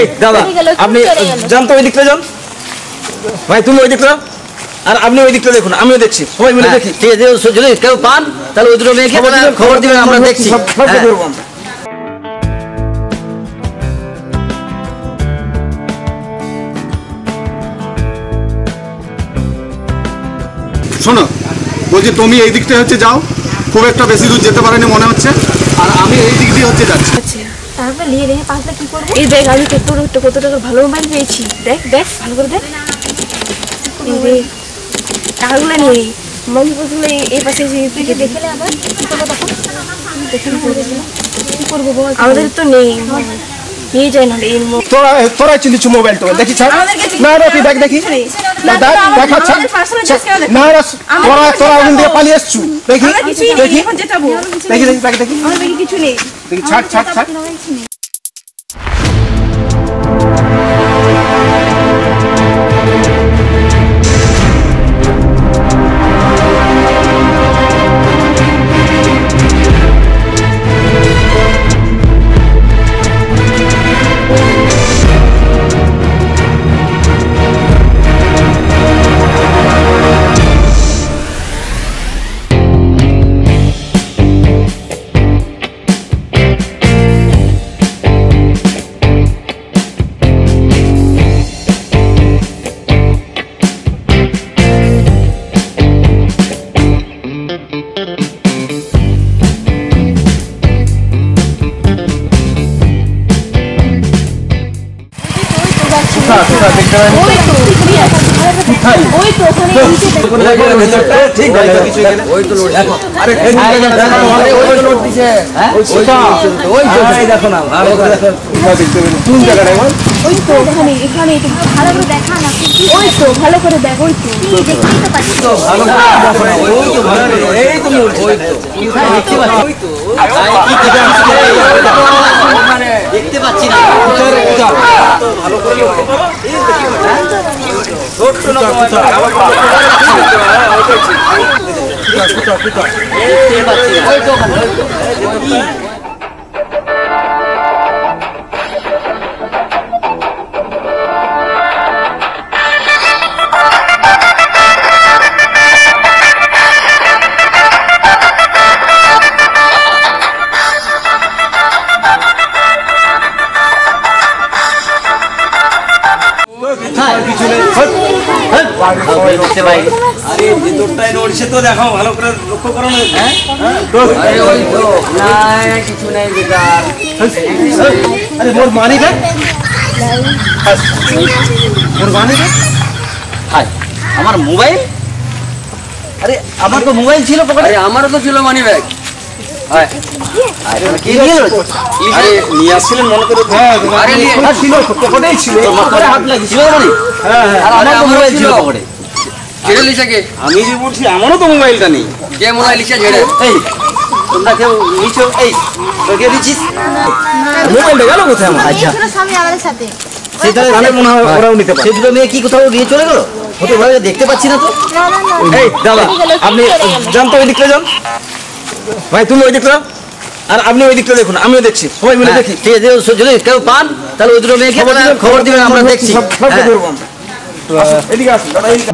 এই দাদা আপনি যান তো ওই দিকটা যান ভাই, তুমি ওই দিকটা আর আপনি ওই দিকটা দেখুন, আমিও দেখছি, সবাই মিলে দেখি। ঠিক আছে, যদি কেউ পান তাহলে ওই দুটো মেয়েকে খবর দিবেন, আমরা দেখছি। শোনো, বলছি তুমি এই দিকটা হচ্ছে যাও, খুব একটা বেশি দূর যেতে পারেনি মনে হচ্ছে, আর আমি এই দিক দিয়ে হচ্ছে যাচ্ছি। তারপর নিয়ে রেখে পাঁচটা কি করবো? এই দেখ আমি কত টাকা ভালো মোবাইল পেয়েছি, দেখ দেখ ভালো করে দেখ। টাকাগুলো নেই, মোবাইলগুলো এই পাশে দেখে আবার কি করবো বল, আমাদের তো নেই, নিয়ে যায় না। তোরা চিনিস মোবাইল তো দেখি ছাড় না রে, তুই দেখ দেখি না তোরা ওখান দিয়ে পালিয়ে এসছু, দেখি দেখি দেখি দেখি দেখি কিছু নেই, দেখি ছাড় ছাড় ছাড়। ভালো করে দেখ, ওই তো দেখতে পাচ্ছি না। দেখাও ভালো করে লক্ষ্য করো না। কিছু নাই বেকার। আরে মোর মানি ব্যাগ, মোর মানি ব্যাগ, আমার মোবাইল, আরে আমার তো মোবাইল ছিল পকেটে, আমারও তো ছিল মানি ব্যাগ। নিয়ে আসছিলেন মনে করে, ছিল পকেটেই ছিল, হাত লাগিয়েছিল, আমার তো মোবাইল ছিল পকেটে। ছেড়ে লিসা কে? আমি যে বলছি আমারও তো মোবাইলটা নেই। কে মোবাইল লিসা ছেড়ে? এই তোমরা কেউ নিছো? এই তোকে দিচ্ছিস মোবাইলটা গেল কোথায় আমার? আচ্ছা স্বামী আমাদের সাথে সেটা তাহলে মনে হয় ওরাও নিতে পারে। সে দুটো মেয়ে কি কোথাও নিয়ে চলে গেল? হতে পারে, দেখতে পাচ্ছি না তো। এই দাদা আপনি যান তো ওই দিকটা যান ভাই, তুমি ওই দিকটা আর আপনি ওই দিকটা দেখুন, আমিও দেখছি, সবাই মিলে দেখি। ঠিক আছে, যদি কেউ পান তাহলে ওই দুটো মেয়েকে খবর দিবেন, আমরা দেখছি। এদিকে আসুন দাদা, এদিকে।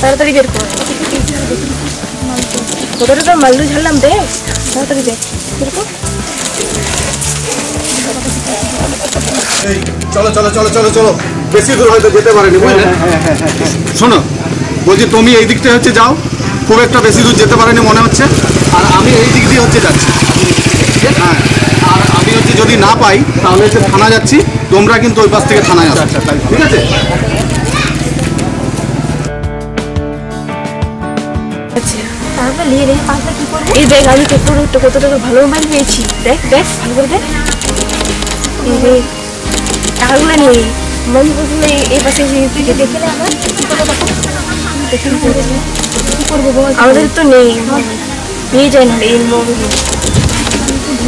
তাড়াতাড়ি বের কর, কতটা তো মালদু ঝাড়লাম, দেখ তাড়াতাড়ি দেখ বের কর। চলো চলো চলো চলো চলো, বেশি দূর হয়তো যেতে পারেনি বুঝলে। শোনো, বলছি তুমি এই দিকটা হচ্ছে যাও, খুব একটা বেশি দূর যেতে পারেনি মনে হচ্ছে, আর আমি এই দিক দিয়ে হচ্ছে যাচ্ছি। হ্যাঁ, আর আমি হচ্ছে যদি না পাই তাহলে হচ্ছে থানা যাচ্ছি, তোমরা কিন্তু ওই পাশ থেকে থানায় আসো, ঠিক আছে? তারপর নিয়ে রেখে পাঁচটা কি করবো? এই দেখ আমি কত টাকা ভালো মোবাইল পেয়েছি, দেখ দেখ ভালো করে দেখ। টাকাগুলো নেই, মোবাইলগুলো এই পাশে দেখে আবার কি করবো বল, আমাদের তো নেই, নিয়ে যায় না এই মোবাইল।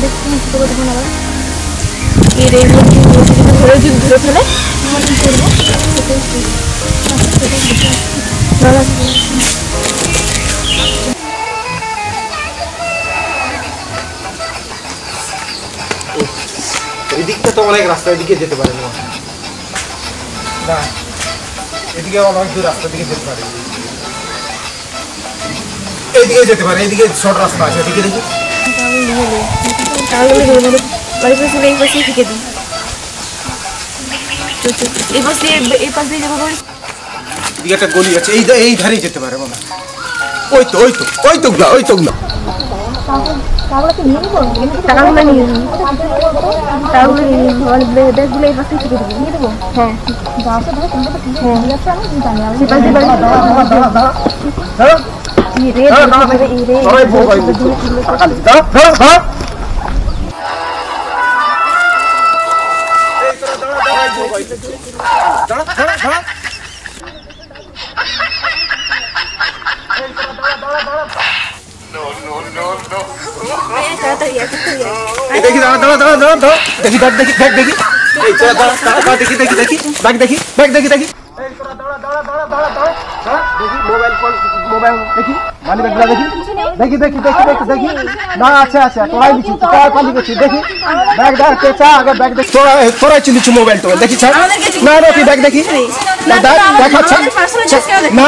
দেখছি না ছোটো তখন আবার এই রে ধরে যদি ধরে ফেলে আমার কি করবো এই দিকটা তো অনেক রাস্তা, এদিকে যেতে পারে না, এদিকে অনেক দূর রাস্তা, দিকে যেতে পারে, এইদিকে যেতে পারে, এইদিকে শর্ট রাস্তা আছে, এদিকে দেখি তাহলে বাড়ি পাশে এই পাশে থেকে দিই এই পাশ দিয়ে যাবো এদিকে একটা গলি আছে, এই ধারেই যেতে পারে মামা। ওই তো টাকাগুলো নিয়ে নেবো, টাকাগুলো নিয়ে নেবো, ব্যাগগুলো এই পাশে থেকে দেবো, নিয়ে দেবো। হ্যাঁ দেখি দেখি মোবাইল দেখি মানি ব্যাগটা দেখি না আছে তোরাই দিচ্ছি, তোরা পালি গেছিস, দেখি ব্যাগ দেখ পেঁচা আগে ব্যাগ দেখি, তোরাই চিনিস মোবাইল তো দেখি ছাড় না তুই ব্যাগ দেখি দেখাচ্ছা না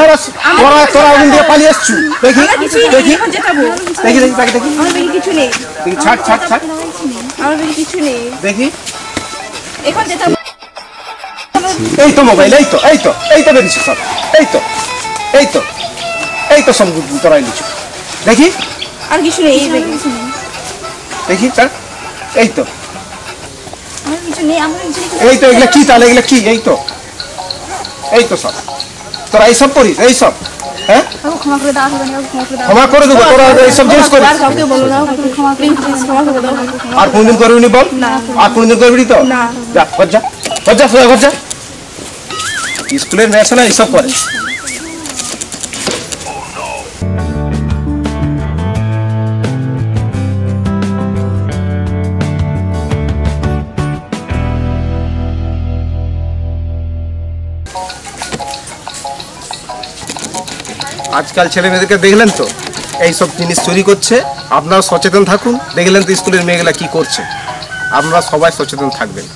তোরা ওদিন দিয়ে পালিয়ে এসছু, দেখি ব্যাগ দেখি কিছু নেই, ছাড় আমার কিছু নেই, দেখি এখন যেতে এই তো মোবাইল, এই তো বেরিয়েছে সব, এই তো সব তোরাই নিচ্ছ, দেখি আর কিছু নেই, দেখি ছাড়, এই তো আমার কিছু নেই, আমার কিছু নেই, এই তো এগুলা কি তাহলে, এগুলা কি, এই তো সব তোরা এইসব করিস, এইসব হ্যাঁ ক্ষমা করে দাও, ক্ষমা করে দেবো, তোরা এইসব জিনিস করিস, কাউকে বলো না, ক্ষমা করে দাও, আর কোনদিন করবি নি বল, আর কোনদিন করবি তো যা ঘর যা স্কুলের মেয়ে আছে না এইসব করে। আজকাল ছেলে মেয়েদেরকে দেখলেন তো এইসব জিনিস চুরি করছে, আপনারা সচেতন থাকুন, দেখলেন তো স্কুলের মেয়েগুলা কি করছে, আমরা সবাই সচেতন থাকবেন।